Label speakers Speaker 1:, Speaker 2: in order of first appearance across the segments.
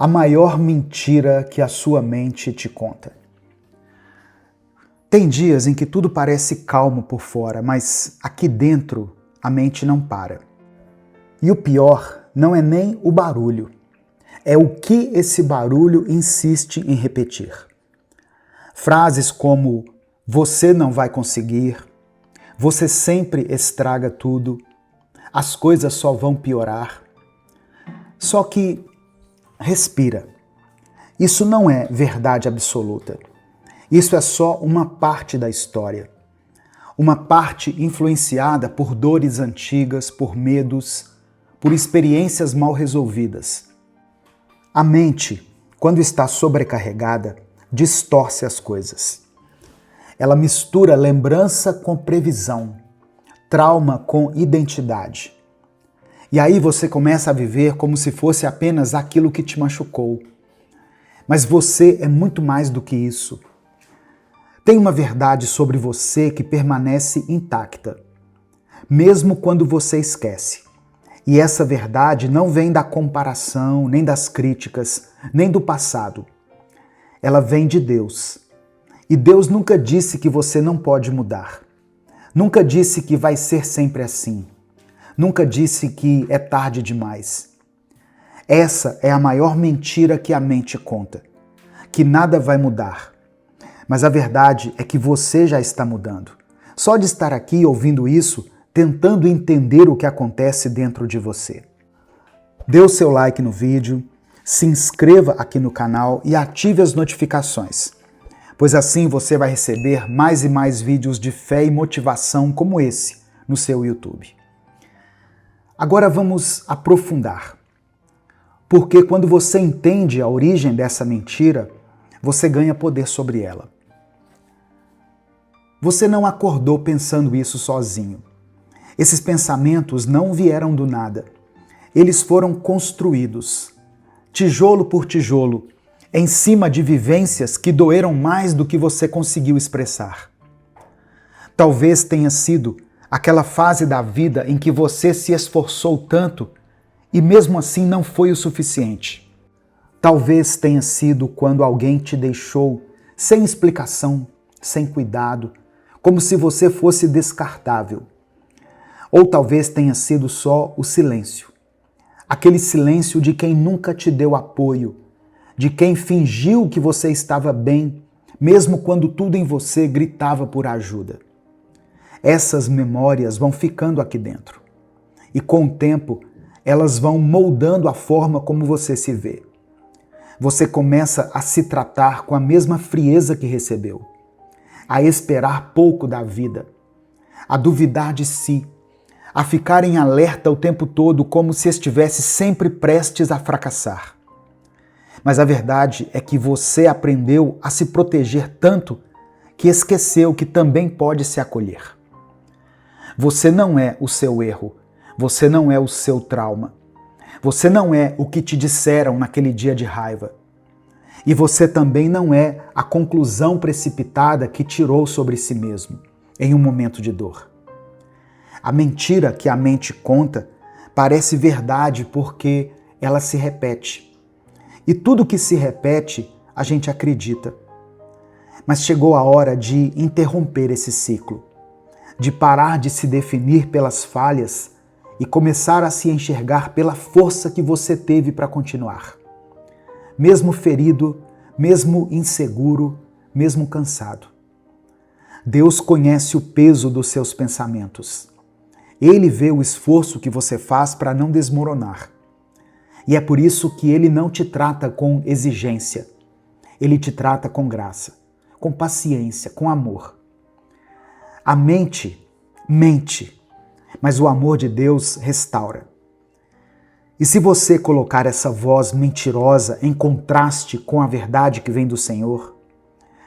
Speaker 1: a maior mentira que a sua mente te conta. Tem dias em que tudo parece calmo por fora, mas aqui dentro a mente não para. E o pior não é nem o barulho, é o que esse barulho insiste em repetir. Frases como "você não vai conseguir", "você sempre estraga tudo", "as coisas só vão piorar". Só que respira. Isso não é verdade absoluta. Isso é só uma parte da história. Uma parte influenciada por dores antigas, por medos, por experiências mal resolvidas. A mente, quando está sobrecarregada, distorce as coisas. Ela mistura lembrança com previsão, trauma com identidade. E aí você começa a viver como se fosse apenas aquilo que te machucou. Mas você é muito mais do que isso. Tem uma verdade sobre você que permanece intacta, mesmo quando você esquece. E essa verdade não vem da comparação, nem das críticas, nem do passado. Ela vem de Deus. E Deus nunca disse que você não pode mudar. Nunca disse que vai ser sempre assim. Nunca disse que é tarde demais. Essa é a maior mentira que a mente conta, que nada vai mudar. Mas a verdade é que você já está mudando. Só de estar aqui ouvindo isso, tentando entender o que acontece dentro de você. Dê o seu like no vídeo, se inscreva aqui no canal e ative as notificações, pois assim você vai receber mais e mais vídeos de fé e motivação como esse no seu YouTube. Agora vamos aprofundar, porque quando você entende a origem dessa mentira, você ganha poder sobre ela. Você não acordou pensando isso sozinho. Esses pensamentos não vieram do nada. Eles foram construídos, tijolo por tijolo, em cima de vivências que doeram mais do que você conseguiu expressar. Talvez tenha sido aquela fase da vida em que você se esforçou tanto e mesmo assim não foi o suficiente. Talvez tenha sido quando alguém te deixou sem explicação, sem cuidado, como se você fosse descartável. Ou talvez tenha sido só o silêncio. Aquele silêncio de quem nunca te deu apoio, de quem fingiu que você estava bem, mesmo quando tudo em você gritava por ajuda. Essas memórias vão ficando aqui dentro. E com o tempo, elas vão moldando a forma como você se vê. Você começa a se tratar com a mesma frieza que recebeu, a esperar pouco da vida, a duvidar de si, a ficar em alerta o tempo todo como se estivesse sempre prestes a fracassar. Mas a verdade é que você aprendeu a se proteger tanto que esqueceu que também pode se acolher. Você não é o seu erro, você não é o seu trauma, você não é o que te disseram naquele dia de raiva. E você também não é a conclusão precipitada que tirou sobre si mesmo, em um momento de dor. A mentira que a mente conta parece verdade porque ela se repete. E tudo que se repete, a gente acredita. Mas chegou a hora de interromper esse ciclo, de parar de se definir pelas falhas e começar a se enxergar pela força que você teve para continuar. Mesmo ferido, mesmo inseguro, mesmo cansado. Deus conhece o peso dos seus pensamentos. Ele vê o esforço que você faz para não desmoronar. E é por isso que Ele não te trata com exigência. Ele te trata com graça, com paciência, com amor. A mente mente, mas o amor de Deus restaura. E se você colocar essa voz mentirosa em contraste com a verdade que vem do Senhor,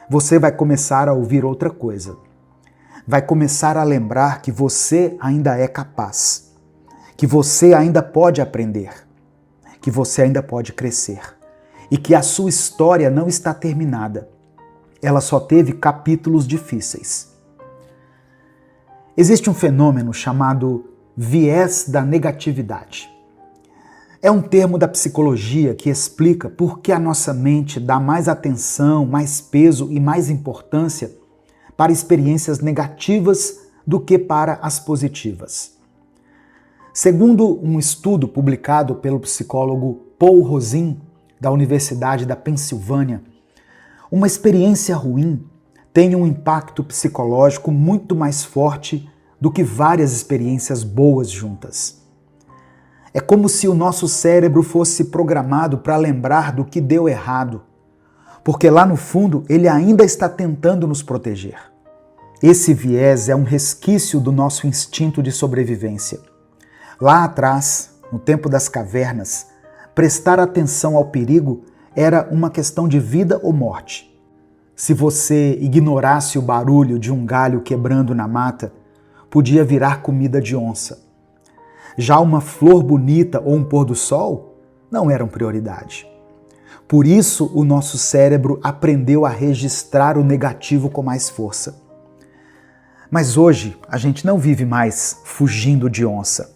Speaker 1: você vai começar a ouvir outra coisa. Vai começar a lembrar que você ainda é capaz, que você ainda pode aprender, que você ainda pode crescer e que a sua história não está terminada. Ela só teve capítulos difíceis. Existe um fenômeno chamado viés da negatividade. É um termo da psicologia que explica por que a nossa mente dá mais atenção, mais peso e mais importância para experiências negativas do que para as positivas. Segundo um estudo publicado pelo psicólogo Paul Rozin, da Universidade da Pensilvânia, uma experiência ruim tem um impacto psicológico muito mais forte do que várias experiências boas juntas. É como se o nosso cérebro fosse programado para lembrar do que deu errado, porque lá no fundo ele ainda está tentando nos proteger. Esse viés é um resquício do nosso instinto de sobrevivência. Lá atrás, no tempo das cavernas, prestar atenção ao perigo era uma questão de vida ou morte. Se você ignorasse o barulho de um galho quebrando na mata, podia virar comida de onça. Já uma flor bonita ou um pôr do sol não eram prioridade. Por isso, o nosso cérebro aprendeu a registrar o negativo com mais força. Mas hoje, a gente não vive mais fugindo de onça.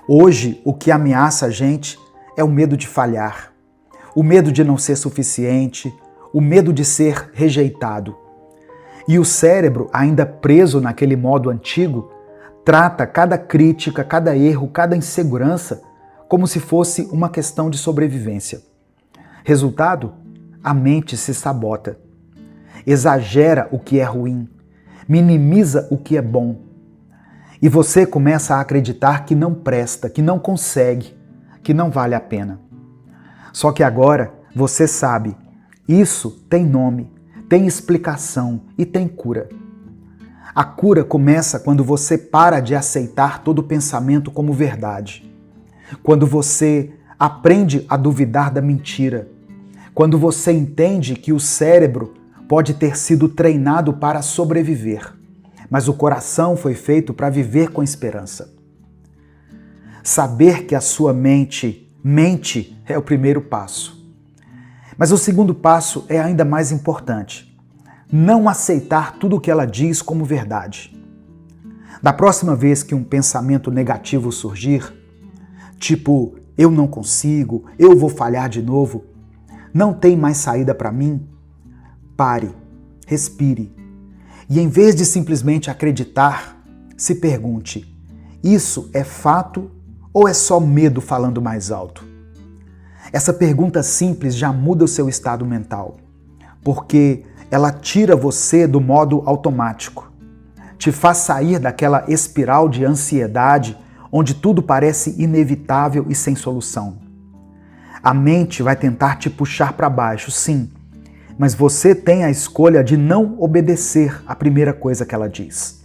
Speaker 1: Hoje, o que ameaça a gente é o medo de falhar, o medo de não ser suficiente, o medo de ser rejeitado. E o cérebro, ainda preso naquele modo antigo, trata cada crítica, cada erro, cada insegurança como se fosse uma questão de sobrevivência. Resultado? A mente se sabota. Exagera o que é ruim, minimiza o que é bom. E você começa a acreditar que não presta, que não consegue, que não vale a pena. Só que agora você sabe, isso tem nome, tem explicação e tem cura. A cura começa quando você para de aceitar todo pensamento como verdade. Quando você aprende a duvidar da mentira. Quando você entende que o cérebro pode ter sido treinado para sobreviver, mas o coração foi feito para viver com esperança. Saber que a sua mente mente é o primeiro passo. Mas o segundo passo é ainda mais importante. Não aceitar tudo o que ela diz como verdade. Da próxima vez que um pensamento negativo surgir, tipo, eu não consigo, eu vou falhar de novo, não tem mais saída para mim, pare, respire. E em vez de simplesmente acreditar, se pergunte, isso é fato ou é só medo falando mais alto? Essa pergunta simples já muda o seu estado mental, porque ela tira você do modo automático, te faz sair daquela espiral de ansiedade onde tudo parece inevitável e sem solução. A mente vai tentar te puxar para baixo, sim, mas você tem a escolha de não obedecer à primeira coisa que ela diz.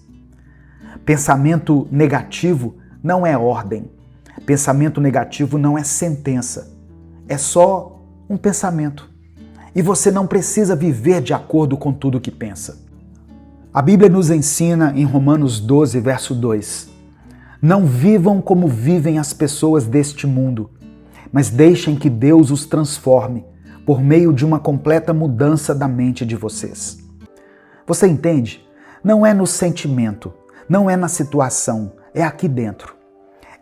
Speaker 1: Pensamento negativo não é ordem. Pensamento negativo não é sentença. É só um pensamento. E você não precisa viver de acordo com tudo que pensa. A Bíblia nos ensina em Romanos 12, verso 2: não vivam como vivem as pessoas deste mundo, mas deixem que Deus os transforme por meio de uma completa mudança da mente de vocês. Você entende? Não é no sentimento, não é na situação, é aqui dentro.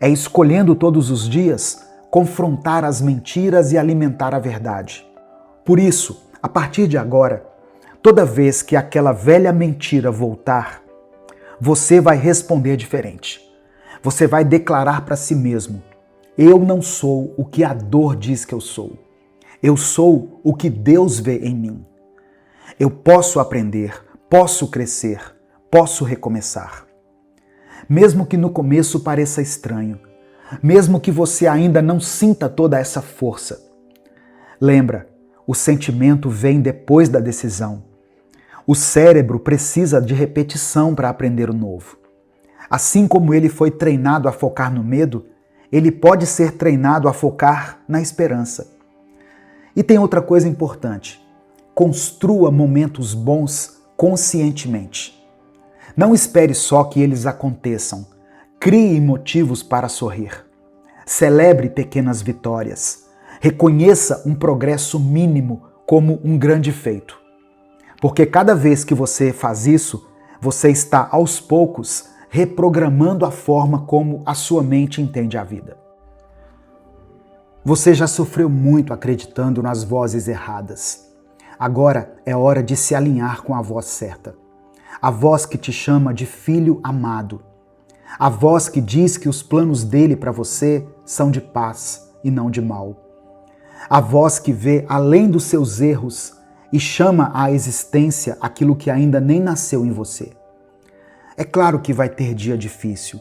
Speaker 1: É escolhendo todos os dias confrontar as mentiras e alimentar a verdade. Por isso, a partir de agora, toda vez que aquela velha mentira voltar, você vai responder diferente. Você vai declarar para si mesmo: eu não sou o que a dor diz que eu sou. Eu sou o que Deus vê em mim. Eu posso aprender, posso crescer, posso recomeçar. Mesmo que no começo pareça estranho, mesmo que você ainda não sinta toda essa força, lembra, o sentimento vem depois da decisão. O cérebro precisa de repetição para aprender o novo. Assim como ele foi treinado a focar no medo, ele pode ser treinado a focar na esperança. E tem outra coisa importante. Construa momentos bons conscientemente. Não espere só que eles aconteçam. Crie motivos para sorrir. Celebre pequenas vitórias. Reconheça um progresso mínimo como um grande feito. Porque cada vez que você faz isso, você está aos poucos reprogramando a forma como a sua mente entende a vida. Você já sofreu muito acreditando nas vozes erradas. Agora é hora de se alinhar com a voz certa. A voz que te chama de filho amado. A voz que diz que os planos dele para você são de paz e não de mal. A voz que vê além dos seus erros e chama à existência aquilo que ainda nem nasceu em você. É claro que vai ter dia difícil.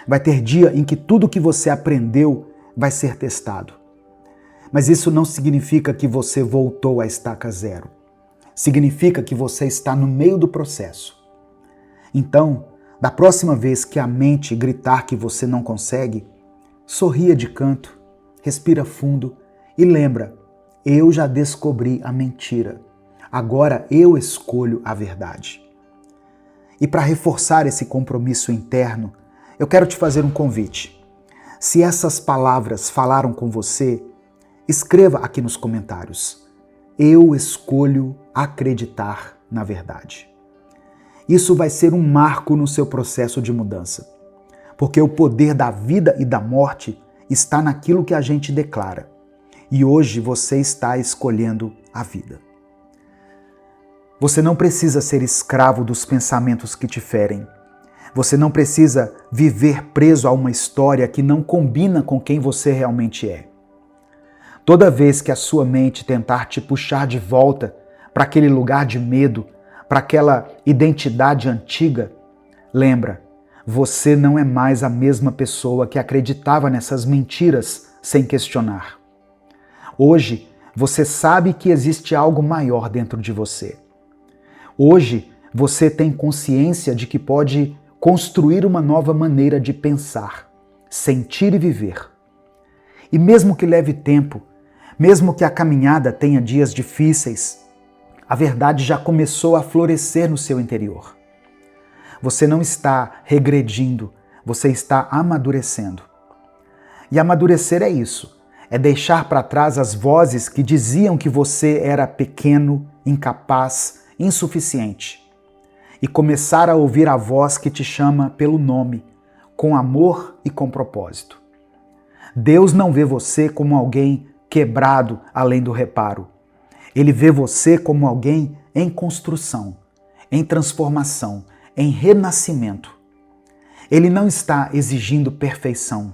Speaker 1: Vai ter dia em que tudo que você aprendeu vai ser testado. Mas isso não significa que você voltou à estaca zero. Significa que você está no meio do processo. Então, da próxima vez que a mente gritar que você não consegue, sorria de canto, respira fundo e lembra: eu já descobri a mentira. Agora eu escolho a verdade. E para reforçar esse compromisso interno, eu quero te fazer um convite. Se essas palavras falaram com você, escreva aqui nos comentários: eu escolho acreditar na verdade. Isso vai ser um marco no seu processo de mudança, porque o poder da vida e da morte está naquilo que a gente declara. E hoje você está escolhendo a vida. Você não precisa ser escravo dos pensamentos que te ferem. Você não precisa viver preso a uma história que não combina com quem você realmente é. Toda vez que a sua mente tentar te puxar de volta para aquele lugar de medo, para aquela identidade antiga, lembra, você não é mais a mesma pessoa que acreditava nessas mentiras sem questionar. Hoje, você sabe que existe algo maior dentro de você. Hoje, você tem consciência de que pode construir uma nova maneira de pensar, sentir e viver. E mesmo que leve tempo, mesmo que a caminhada tenha dias difíceis, a verdade já começou a florescer no seu interior. Você não está regredindo, você está amadurecendo. E amadurecer é isso, é deixar para trás as vozes que diziam que você era pequeno, incapaz, insuficiente. E começar a ouvir a voz que te chama pelo nome, com amor e com propósito. Deus não vê você como alguém quebrado além do reparo. Ele vê você como alguém em construção, em transformação, em renascimento. Ele não está exigindo perfeição.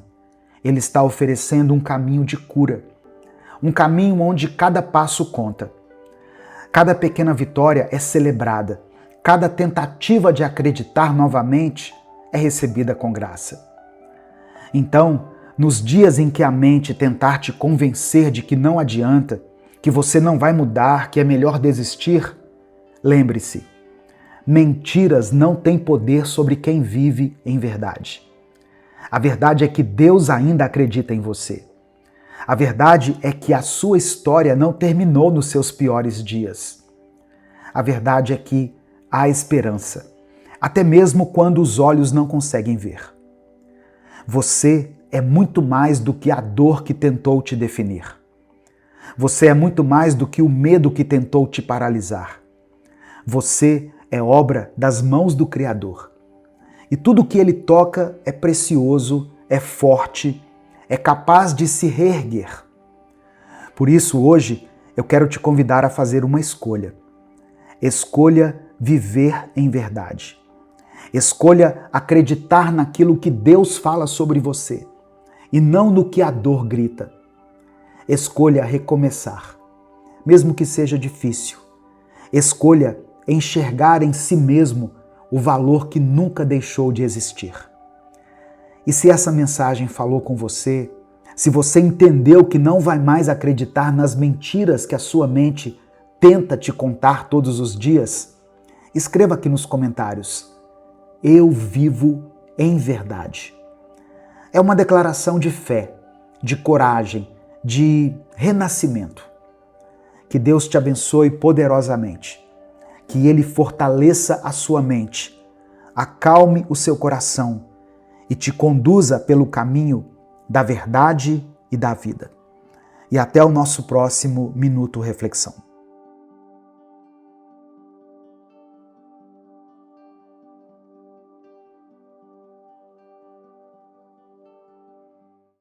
Speaker 1: Ele está oferecendo um caminho de cura. Um caminho onde cada passo conta. Cada pequena vitória é celebrada. Cada tentativa de acreditar novamente é recebida com graça. Então, nos dias em que a mente tentar te convencer de que não adianta, que você não vai mudar, que é melhor desistir, lembre-se, mentiras não têm poder sobre quem vive em verdade. A verdade é que Deus ainda acredita em você. A verdade é que a sua história não terminou nos seus piores dias. A verdade é que há esperança, até mesmo quando os olhos não conseguem ver. Você é muito mais do que a dor que tentou te definir. Você é muito mais do que o medo que tentou te paralisar. Você é obra das mãos do Criador. E tudo que Ele toca é precioso, é forte, é capaz de se reerguer. Por isso, hoje, eu quero te convidar a fazer uma escolha. Escolha viver em verdade. Escolha acreditar naquilo que Deus fala sobre você e não no que a dor grita. Escolha recomeçar, mesmo que seja difícil. Escolha enxergar em si mesmo o valor que nunca deixou de existir. E se essa mensagem falou com você, se você entendeu que não vai mais acreditar nas mentiras que a sua mente tenta te contar todos os dias, escreva aqui nos comentários: eu vivo em verdade. É uma declaração de fé, de coragem, de renascimento. Que Deus te abençoe poderosamente. Que Ele fortaleça a sua mente, acalme o seu coração e te conduza pelo caminho da verdade e da vida. E até o nosso próximo Minuto Reflexão.